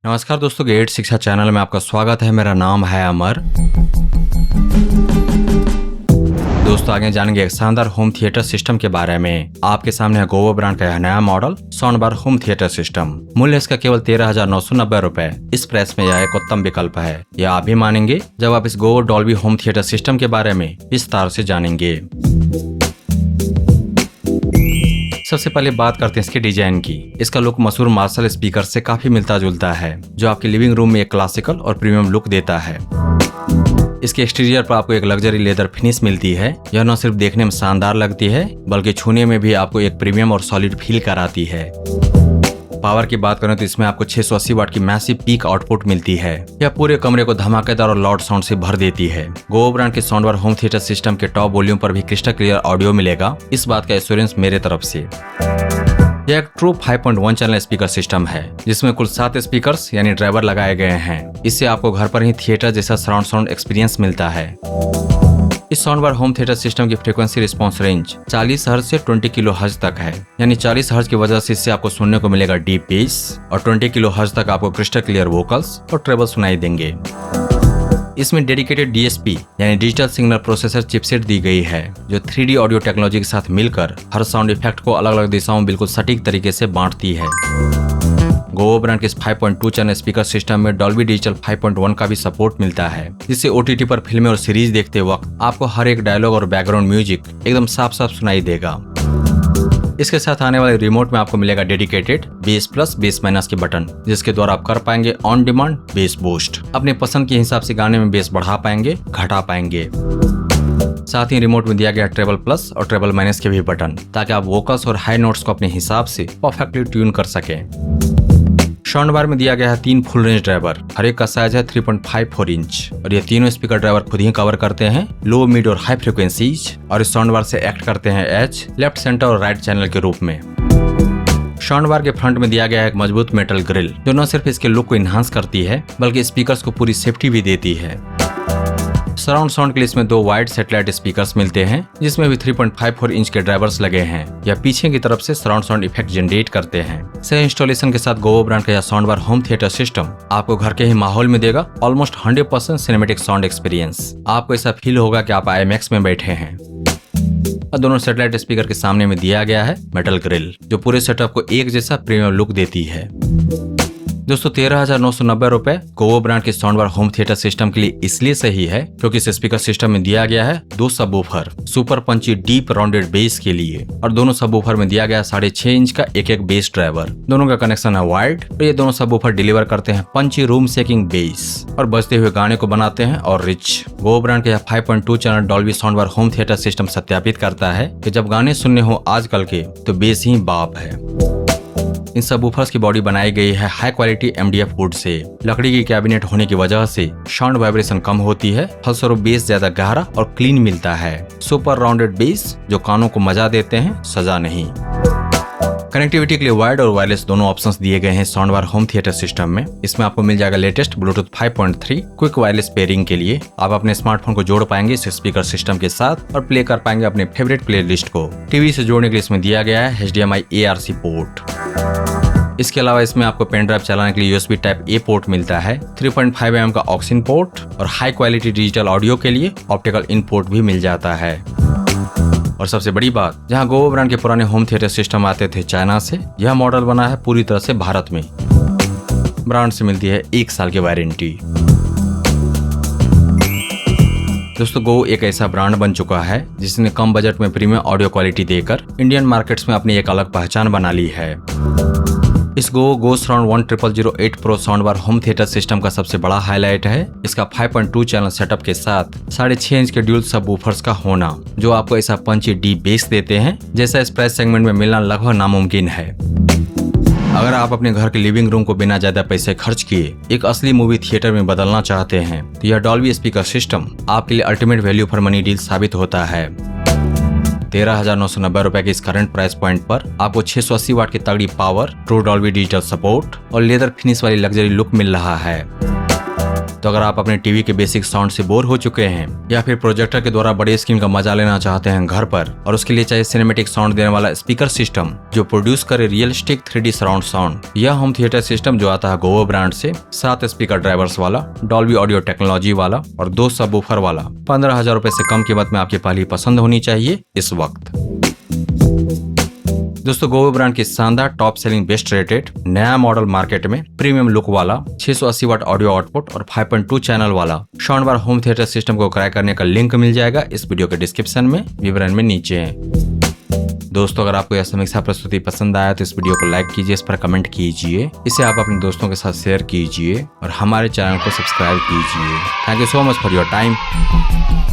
नमस्कार दोस्तों, गेट शिक्षा चैनल में आपका स्वागत है। मेरा नाम है अमर। दोस्तों आगे जानेंगे एक शानदार होम थिएटर सिस्टम के बारे में। आपके सामने है गोवो ब्रांड का यह नया model soundbar home theatre system. मूल्य इसका केवल 13,990 रुपए। इस प्राइस में यह एक उत्तम विकल्प है, यह आप भी मानेंगे जब आप इस गोवो डॉल्बी होम थिएटर सिस्टम के बारे में विस्तार से जानेंगे। सबसे पहले बात करते हैं इसके डिजाइन की। इसका लुक मशहूर मार्शल स्पीकर से काफी मिलता जुलता है, जो आपके लिविंग रूम में एक क्लासिकल और प्रीमियम लुक देता है। इसके एक्सटीरियर पर आपको एक लग्जरी लेदर फिनिश मिलती है। यह न सिर्फ देखने में शानदार लगती है, बल्कि छूने में भी आपको एक प्रीमियम और सॉलिड फील कराती है। पावर की बात करें तो इसमें आपको 680 वाट की मैसिव पीक आउटपुट मिलती है। यह पूरे कमरे को धमाकेदार और लाउड साउंड से भर देती है। गोवो ब्रांड के साउंडबार होम थिएटर सिस्टम के टॉप वॉल्यूम पर भी क्रिस्टल क्लियर ऑडियो मिलेगा, इस बात का एश्योरेंस मेरे तरफ से। यह एक ट्रू 5.1 चैनल स्पीकर सिस्टम है, जिसमें कुल 7 स्पीकर्स यानी ड्राइवर लगाए गए हैं। इससे आपको घर पर ही थिएटर जैसा सराउंड साउंड एक्सपीरियंस मिलता है। इस साउंडबार होम थिएटर सिस्टम की फ्रीक्वेंसी रिस्पांस रेंज 40 हर्ट्ज से 20 किलो हर्ट्ज तक है, यानी 40 हर्ट्ज की वजह से इससे आपको सुनने को मिलेगा डीप बेस, और 20 किलो हर्ट्ज तक आपको क्रिस्टल क्लियर वोकल्स और ट्रेबल सुनाई देंगे। इसमें डेडिकेटेड DSP यानी डिजिटल सिग्नल प्रोसेसर चिपसेट दी गई है, जो 3D ऑडियो टेक्नोलॉजी के साथ मिलकर हर साउंड इफेक्ट को अलग अलग दिशाओं में बिल्कुल सटीक तरीके से बांटती है। गोवो ब्रांड के इस 5.2 चैनल स्पीकर सिस्टम में डॉल्बी डिजिटल 5.1 का भी सपोर्ट मिलता है, जिससे OTT पर फिल्में और सीरीज देखते वक्त आपको हर एक डायलॉग और बैकग्राउंड म्यूजिक एकदम साफ साफ सुनाई देगा। इसके साथ आने वाले रिमोट में आपको मिलेगा dedicated base plus base minus के बटन, जिसके द्वारा आप कर पाएंगे ऑन डिमांड बेस बूस्ट। अपने पसंद के हिसाब से गाने में बेस बढ़ा पाएंगे, घटा पाएंगे। साथ ही रिमोट में दिया गया ट्रेबल प्लस और ट्रेबल माइनस के भी बटन, ताकि आप वोकल्स और हाई नोट्स को अपने हिसाब से परफेक्टली ट्यून कर सकें। साउंडबार में दिया गया है 3 फुल रेंज ड्राइवर। हर एक का साइज है 3.54 इंच, और ये तीनों स्पीकर ड्राइवर खुद ही कवर करते हैं लो, मिड और हाई फ्रीक्वेंसीज, और इस साउंडबार से एक्ट करते हैं एच, लेफ्ट, सेंटर और राइट चैनल के रूप में। साउंडबार के फ्रंट में दिया गया है एक मजबूत मेटल ग्रिल, जो न सिर्फ इसके लुक को इन्हांस करती है, बल्कि स्पीकर्स को पूरी सेफ्टी भी देती है। सराउंड साउंड के लिए इसमें 2 वाइड सैटेलाइट स्पीकर्स मिलते हैं, जिसमें भी 3.54 इंच के ड्राइवर्स लगे हैं। यह पीछे की तरफ से सराउंड साउंड इफेक्ट जनरेट करते हैं। सही इंस्टॉलेशन के साथ गोवो ब्रांड का यह साउंडबार होम थिएटर सिस्टम आपको घर के ही माहौल में देगा ऑलमोस्ट 100% सिनेमेटिक साउंड एक्सपीरियंस। आपको ऐसा फील होगा कि आप IMAX में बैठे हैं। और दोनों सैटेलाइट स्पीकर के सामने में दिया गया है मेटल ग्रिल, जो पूरे सेटअप को एक जैसा प्रीमियम लुक देती है। दोस्तों 13,990 रुपए गोवो ब्रांड के साउंडबार होम थिएटर सिस्टम के लिए इसलिए सही है, क्योंकि इस स्पीकर सिस्टम में दिया गया है 2 subwoofer super punchy deep rounded bass के लिए, और दोनों सबवूफर में दिया गया 6.5 इंच का एक बेस ड्राइवर। दोनों का कनेक्शन है वायर्ड, और ये दोनों सबवूफर डिलीवर करते हैं पंची रूम शेकिंग बेस, और बजते हुए गाने को बनाते हैं और रिच। गोवो ब्रांड के 5.2 channel Dolby soundbar home theatre system सत्यापित करता है कि जब गाने सुनने हो आजकल के, तो बेस ही बाप है। इन सबवूफर्स की बॉडी बनाई गई है high quality MDF would say. लकड़ी की कैबिनेट होने की वजह से साउंड वाइब्रेशन कम होती है, फलस्वरूप बेस ज्यादा गहरा और क्लीन मिलता है। सुपर राउंडेड बेस जो कानों को मजा देते हैं, सजा नहीं। कनेक्टिविटी के लिए वायर्ड और वायरलेस दोनों ऑप्शंस दिए गए हैं साउंडबार होम थिएटर सिस्टम में। इसमें आपको मिल जाएगा latest Bluetooth 5.3 quick wireless pairing के लिए। आप अपने स्मार्टफोन को जोड़ पाएंगे इस स्पीकर सिस्टम के साथ और प्ले कर पाएंगे अपने फेवरेट प्लेलिस्ट को। टीवी से जोड़ने के लिए इसमें दिया गया है HDMI ARC पोर्ट। इसके अलावा इसमें आपको पेन ड्राइव चलाने के लिए USB टाइप A पोर्ट मिलता है, 3.5 mm का ऑक्सिन पोर्ट, और हाई क्वालिटी डिजिटल ऑडियो के लिए ऑप्टिकल इन पोर्ट भी मिल जाता है। और सबसे बड़ी बात, जहां गोवो ब्रांड के पुराने होम थिएटर सिस्टम आते थे चाइना से, यह मॉडल बना है पूरी तरह से भारत में। ब्रांड से मिलती है 1 साल की वारंटी। दोस्तों गोवो एक ऐसा ब्रांड बन चुका है जिसने कम बजट में प्रीमियम ऑडियो क्वालिटी देकर इंडियन मार्केट्स में अपनी एक अलग पहचान बना ली है। इस GOVO go surround 10008 pro soundbar home theatre system का सबसे बड़ा हाईलाइट है इसका 5.2 चैनल सेटअप के साथ 6.5 इंच के ड्यूल सबवूफर्स का होना, जो आपको ऐसा पंची डीप बेस देते हैं जैसा इस प्राइस सेगमेंट में मिलना लगभग नामुमकिन है। अगर आप अपने घर के लिविंग रूम को बिना ज्यादा पैसे खर्च किए एक असली मूवी थिएटर में बदलना चाहते हैं, तो यह डॉल्बी स्पीकर सिस्टम आपके लिए ultimate value for money deal साबित होता है। 13,990 रुपए के इस करंट प्राइस पॉइंट पर आपको 680 वाट की तगड़ी power, true Dolby digital support और लेदर फिनिश वाली लग्जरी लुक मिल रहा है। तो अगर आप अपने टीवी के बेसिक साउंड से बोर हो चुके हैं या फिर प्रोजेक्टर के द्वारा बड़े स्क्रीन का मजा लेना चाहते हैं घर पर और उसके लिए चाहिए सिनेमेटिक साउंड देने वाला स्पीकर सिस्टम जो प्रोड्यूस करे रियलिस्टिक 3D सराउंड साउंड, यह होम थिएटर सिस्टम जो आता है गोवो ब्रांड से 7 स्पीकर ड्राइवर्स वाला, डॉल्बी ऑडियो टेक्नोलॉजी वाला और 2 सबवूफर वाला 15,000 रुपए से कम कीमत में आपकी पहली पसंद होनी चाहिए इस वक्त। दोस्तों गोवो ब्रांड की शानदार टॉप सेलिंग बेस्ट रेटेड नया मॉडल मार्केट में प्रीमियम लुक वाला 680 वाट ऑडियो आउटपुट और 5.2 चैनल वाला sound bar home theatre system को क्रय करने का लिंक मिल जाएगा इस वीडियो के डिस्क्रिप्शन में, विवरण में नीचे है। दोस्तों अगर आपको यह समीक्षा प्रस्तुति पसंद आया तो इस वीडियो को लाइक कीजिए, इस पर कमेंट कीजिए, इसे आप अपने दोस्तों के साथ शेयर कीजिए और हमारे चैनल को सब्सक्राइब कीजिए। Thank you so much for your time.